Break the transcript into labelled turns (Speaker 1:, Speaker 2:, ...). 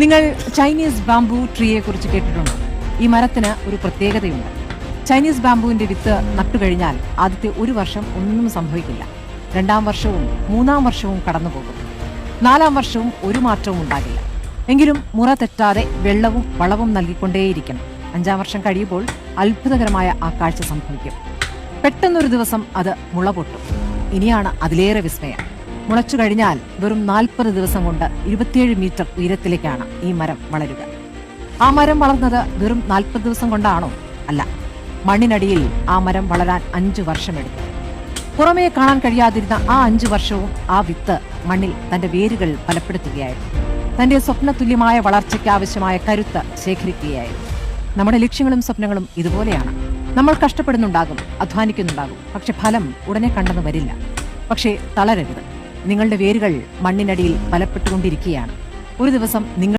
Speaker 1: നിങ്ങൾ Chinese bamboo ട്രീയെ കുറിച്ച് കേട്ടിട്ടുണ്ടോ? ഈ മരത്തിന് ഒരു പ്രത്യേകതയുണ്ട്. ചൈനീസ് ബാംബുവിന്റെ വിത്ത് നട്ടുകഴിഞ്ഞാൽ ആദ്യത്തെ ഒരു വർഷം ഒന്നും സംഭവിക്കില്ല. 2-ാം വർഷവും 3-ാം വർഷവും കടന്നുപോകും. 4-ാം വർഷവും ഒരു മാറ്റവും ഉണ്ടാകില്ല. എങ്കിലും മുറ തെറ്റാതെ വെള്ളവും വളവും നൽകിക്കൊണ്ടേയിരിക്കണം. 5-ാം വർഷം കഴിയുമ്പോൾ അത്ഭുതകരമായ ആ കാഴ്ച സംഭവിക്കും. പെട്ടെന്നൊരു ദിവസം അത് മുള പൊട്ടും. ഇനിയാണ് അതിലേറെ വിസ്മയം. മുളച്ചു കഴിഞ്ഞാൽ വെറും 40 ദിവസം കൊണ്ട് 27 മീറ്റർ ഉയരത്തിലേക്കാണ് ഈ മരം വളരുക. ആ മരം വളർന്നത് വെറും 40 ദിവസം കൊണ്ടാണോ? അല്ല, മണ്ണിനടിയിൽ ആ മരം വളരാൻ 5 വർഷമെടുത്തു. പുറമേ കാണാൻ കഴിയാതിരുന്ന ആ 5 വർഷവും ആ വിത്ത് മണ്ണിൽ തന്റെ വേരുകൾ ബലപ്പെടുത്തുകയായിരുന്നു. തന്റെ സ്വപ്നതുല്യമായ വളർച്ചയ്ക്ക് ആവശ്യമായ കരുത്ത് ശേഖരിക്കുകയായിരുന്നു. നമ്മുടെ ലക്ഷ്യങ്ങളും സ്വപ്നങ്ങളും ഇതുപോലെയാണ്. നമ്മൾ കഷ്ടപ്പെടുന്നുണ്ടാകും, അധ്വാനിക്കുന്നുണ്ടാകും, പക്ഷെ ഫലം ഉടനെ കണ്ടെന്ന് വരില്ല. പക്ഷേ തളരരുത്. നിങ്ങളുടെ വേരുകൾ മണ്ണിനടിയിൽ ബലപ്പെട്ടുകൊണ്ടിരിക്കുകയാണ്. ഒരു ദിവസം നിങ്ങൾ